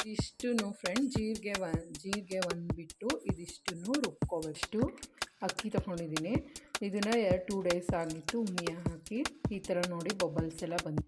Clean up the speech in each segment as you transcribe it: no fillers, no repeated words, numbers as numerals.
ಇದಿಷ್ಟು ಫ್ರೆಂಡ್ ಜೀರಿಗೆ ಒಂದ್ಬಿಟ್ಟು ಇದಿಷ್ಟು ರುಬ್ಕೋಬೇಕು. ಅಕ್ಕಿ ತೊಗೊಂಡಿದ್ದೀನಿ, ಇದನ್ನು 2 ಡೇಸ್ ಆಗಿತ್ತು ಉಮಿಯ ಹಾಕಿ. ಈ ಥರ ನೋಡಿ ಬಬಲ್ಸ್ ಎಲ್ಲ ಬಂದು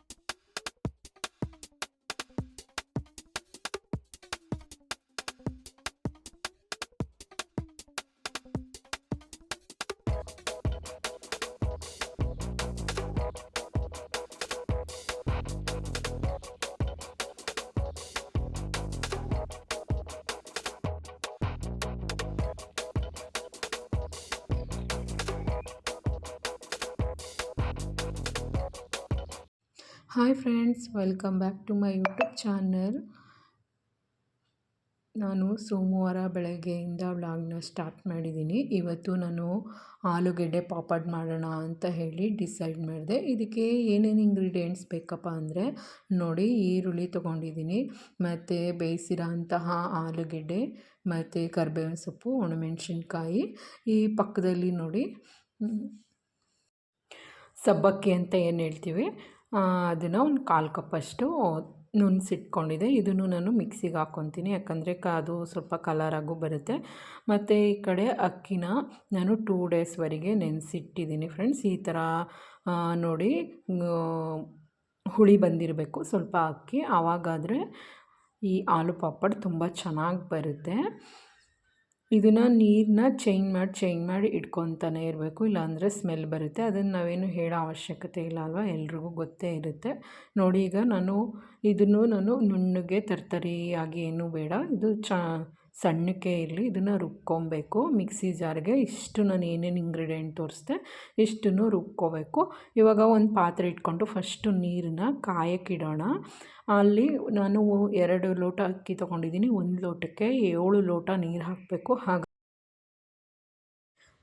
hi friends, welcome back to my YouTube channel. ನಾನು ಸೋಮವಾರ ಬೆಳಗ್ಗೆಯಿಂದ ವ್ಲಾಗ್ನ ಸ್ಟಾರ್ಟ್ ಮಾಡಿದ್ದೀನಿ. ಇವತ್ತು ನಾನು ಆಲೂಗೆಡ್ಡೆ ಪಾಪಡ್ ಮಾಡೋಣ ಅಂತ ಹೇಳಿ ಡಿಸೈಡ್ ಮಾಡಿದೆ. ಇದಕ್ಕೆ ಏನೇನು ಇಂಗ್ರೀಡಿಯೆಂಟ್ಸ್ ಬೇಕಪ್ಪ ಅಂದರೆ ನೋಡಿ, ಈರುಳ್ಳಿ ತೊಗೊಂಡಿದ್ದೀನಿ, ಮತ್ತು ಬೇಯಿಸಿರೋ ಅಂತಹ ಆಲೂಗೆಡ್ಡೆ, ಮತ್ತು ಕರಿಬೇವಿನ ಸೊಪ್ಪು, ಒಣಮೆಣಸಿನ್ಕಾಯಿ. ಈ ಪಕ್ಕದಲ್ಲಿ ನೋಡಿ ಸಬ್ಬಕ್ಕಿ ಅಂತ ಏನು ಹೇಳ್ತೀವಿ, ಅದನ್ನು ಒಂದು 1/4 ಕಪ್ಪಷ್ಟು ನುಣ್ಸಿಟ್ಕೊಂಡಿದೆ. ಇದನ್ನು ನಾನು ಮಿಕ್ಸಿಗೆ ಹಾಕ್ಕೊತೀನಿ, ಯಾಕಂದರೆ ಅದು ಸ್ವಲ್ಪ ಕಲರಾಗೂ ಬರುತ್ತೆ. ಮತ್ತು ಈ ಕಡೆ ಅಕ್ಕಿನ ನಾನು 2 ಡೇಸ್ವರೆಗೆ ನೆನೆಸಿಟ್ಟಿದ್ದೀನಿ ಫ್ರೆಂಡ್ಸ್. ಈ ಥರ ನೋಡಿ ಹುಳಿ ಬಂದಿರಬೇಕು ಸ್ವಲ್ಪ ಅಕ್ಕಿ, ಆವಾಗಾದರೆ ಈ ಆಲೂ ಪಾಪಡ್ ತುಂಬ ಚೆನ್ನಾಗಿ ಬರುತ್ತೆ. ಇದನ್ನು ನೀರನ್ನ ಚೇಂಜ್ ಮಾಡಿ ಇಟ್ಕೊತಾನೆ ಇರಬೇಕು, ಇಲ್ಲಾಂದರೆ ಸ್ಮೆಲ್ ಬರುತ್ತೆ. ಅದನ್ನು ನಾವೇನು ಹೇಳೋ ಅವಶ್ಯಕತೆ ಇಲ್ಲ ಅಲ್ವಾ, ಎಲ್ರಿಗೂ ಗೊತ್ತೇ ಇರುತ್ತೆ. ನೋಡಿ, ಈಗ ಇದನ್ನು ನುಣ್ಣಗೆ ತರ್ತರಿಯಾಗಿ ಏನೂ ಬೇಡ, ಇದು ಸಣ್ಣಕ್ಕೆ ಇರಲಿ. ಇದನ್ನು ರುಬ್ಕೊಬೇಕು ಮಿಕ್ಸಿ ಜಾರ್ಗೆ. ಇಷ್ಟು ನಾನು ಏನೇನು ಇಂಗ್ರೀಡಿಯೆಂಟ್ ತೋರಿಸ್ದೆ ಇಷ್ಟನ್ನು ರುಬ್ಕೋಬೇಕು. ಇವಾಗ ಒಂದು ಪಾತ್ರೆ ಇಟ್ಕೊಂಡು ಫಸ್ಟು ನೀರನ್ನ ಕಾಯಕ್ಕಿಡೋಣ. ಅಲ್ಲಿ ನಾನು 2 ಲೋಟ ಅಕ್ಕಿ ತೊಗೊಂಡಿದ್ದೀನಿ, 1 ಲೋಟಕ್ಕೆ 7 ಲೋಟ ನೀರು ಹಾಕಬೇಕು.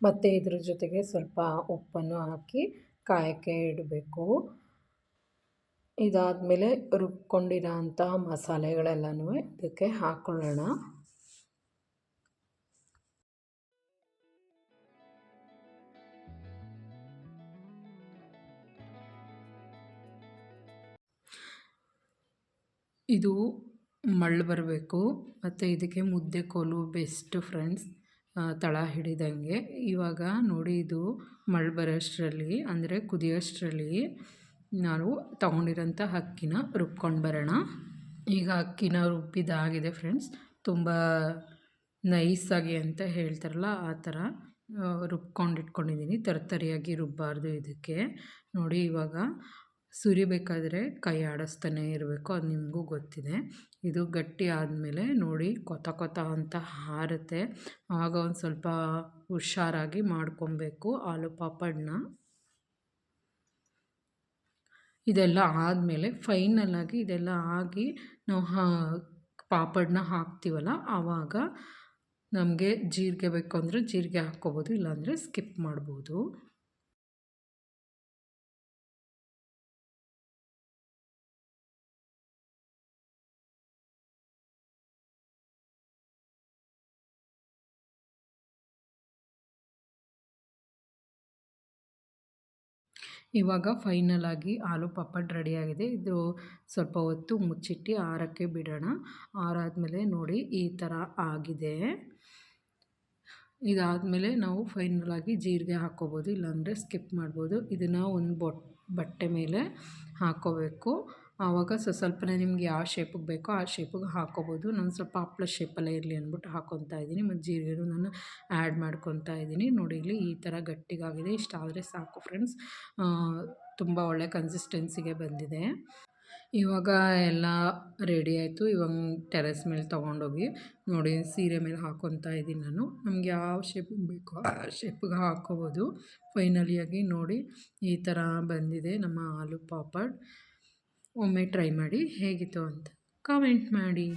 ಮತ್ತು ಇದ್ರ ಜೊತೆಗೆ ಸ್ವಲ್ಪ ಉಪ್ಪನ್ನು ಹಾಕಿ ಕಾಯಕ್ಕೆ ಇಡಬೇಕು. ಇದಾದಮೇಲೆ ರುಬ್ಕೊಂಡಿರೋ ಅಂತಹ ಮಸಾಲೆಗಳೆಲ್ಲನೂ ಇದಕ್ಕೆ ಹಾಕ್ಕೊಳ್ಳೋಣ. ಇದು ಮಳ್ಳು ಬರಬೇಕು, ಮತ್ತು ಇದಕ್ಕೆ ಮುದ್ದೆ ಕೋಲು ಬೆಸ್ಟ್ ಫ್ರೆಂಡ್ಸ್, ತಳ ಹಿಡಿದಂಗೆ. ಇವಾಗ ನೋಡಿ, ಇದು ಮಳ್ಳು ಬರೋಷ್ಟರಲ್ಲಿ ಅಂದರೆ ಕುದಿಯೋಷ್ಟರಲ್ಲಿ ನಾವು ತೊಗೊಂಡಿರೋಂಥ ಅಕ್ಕಿನ ರುಬ್ಕೊಂಡು ಬರೋಣ. ಈಗ ಅಕ್ಕಿನ ರುಬ್ಬಿದಾಗಿದೆ ಫ್ರೆಂಡ್ಸ್, ತುಂಬ ನೈಸಾಗಿ ಅಂತ ಹೇಳ್ತಾರಲ್ಲ ಆ ಥರ ರುಬ್ಕೊಂಡಿಟ್ಕೊಂಡಿದ್ದೀನಿ. ತರಿಯಾಗಿ ರುಬ್ಬಾರ್ದು ಇದಕ್ಕೆ. ನೋಡಿ, ಇವಾಗ ಸುರಿಬೇಕಾದ್ರೆ ಕೈ ಆಡಿಸ್ತಾನೆ ಇರಬೇಕು, ಅದು ನಿಮಗೂ ಗೊತ್ತಿದೆ. ಇದು ಗಟ್ಟಿ ಆದಮೇಲೆ ನೋಡಿ ಕೊತ ಅಂತ ಹಾರುತ್ತೆ, ಆಗ ಒಂದು ಸ್ವಲ್ಪ ಹುಷಾರಾಗಿ ಮಾಡ್ಕೊಬೇಕು ಆಲೂ ಪಾಪಡನ್ನ. ಇದೆಲ್ಲ ಆದಮೇಲೆ ಫೈನಲಾಗಿ ಇದೆಲ್ಲ ಆಗಿ ನಾವು ಪಾಪಡನ್ನ ಹಾಕ್ತೀವಲ್ಲ, ಆವಾಗ ನಮಗೆ ಜೀರಿಗೆ ಬೇಕು ಅಂದರೆ ಜೀರಿಗೆ ಹಾಕ್ಕೋಬೋದು, ಇಲ್ಲಾಂದರೆ ಸ್ಕಿಪ್ ಮಾಡ್ಬೋದು. ಇವಾಗ ಫೈನಲಾಗಿ ಆಲೂ ಪಾಪಡ್ ರೆಡಿಯಾಗಿದೆ. ಇದು ಸ್ವಲ್ಪ ಹೊತ್ತು ಮುಚ್ಚಿಟ್ಟು ಆರಕ್ಕೆ ಬಿಡೋಣ. ಆರಾದಮೇಲೆ ನೋಡಿ ಈ ಥರ ಆಗಿದೆ. ಇದಾದಮೇಲೆ ನಾವು ಫೈನಲಾಗಿ ಜೀರಿಗೆ ಹಾಕ್ಕೋಬೋದು, ಇಲ್ಲಾಂದರೆ ಸ್ಕಿಪ್ ಮಾಡ್ಬೋದು. ಇದನ್ನು ಒಂದು ಬಟ್ಟೆ ಮೇಲೆ ಹಾಕ್ಕೋಬೇಕು. ಆವಾಗ ಸ್ವಲ್ಪನೇ ನಿಮ್ಗೆ ಯಾವ ಶೇಪಿಗೆ ಬೇಕೋ ಆ ಶೇಪಿಗೆ ಹಾಕ್ಕೋಬೋದು. ನಾನು ಸ್ವಲ್ಪ ಹಪ್ಪಳ ಶೇಪಲ್ಲೇ ಇರಲಿ ಅಂದ್ಬಿಟ್ಟು ಹಾಕ್ಕೊತಾ ಇದ್ದೀನಿ, ಮತ್ತು ಜೀರಿಗೆನೂ ನಾನು ಆ್ಯಡ್ ಮಾಡ್ಕೊತಾ ಇದ್ದೀನಿ. ನೋಡಿ, ಇಲ್ಲಿ ಈ ಥರ ಗಟ್ಟಿಗಾಗಿದೆ. ಇಷ್ಟಾದರೆ ಸಾಕು ಫ್ರೆಂಡ್ಸ್, ತುಂಬ ಒಳ್ಳೆ ಕನ್ಸಿಸ್ಟೆನ್ಸಿಗೆ ಬಂದಿದೆ. ಇವಾಗ ಎಲ್ಲ ರೆಡಿ ಆಯಿತು. ಇವಾಗ ಟೆರೆಸ್ ಮೇಲೆ ತೊಗೊಂಡೋಗಿ ನೋಡಿ ಸೀರೆ ಮೇಲೆ ಹಾಕ್ಕೊತಾ ಇದ್ದೀನಿ ನಾನು. ನಮ್ಗೆ ಯಾವ ಶೇಪಿಗೆ ಬೇಕೋ ಆ ಶೇಪಿಗೆ ಹಾಕ್ಕೋಬೋದು. ಫೈನಲಿಯಾಗಿ ನೋಡಿ ಈ ಥರ ಬಂದಿದೆ ನಮ್ಮ ಆಲೂ ಪಾಪಡ್. ಒಮ್ಮೆ ಟ್ರೈ ಮಾಡಿ, ಹೇಗಿತ್ತು ಅಂತ ಕಾಮೆಂಟ್ ಮಾಡಿ.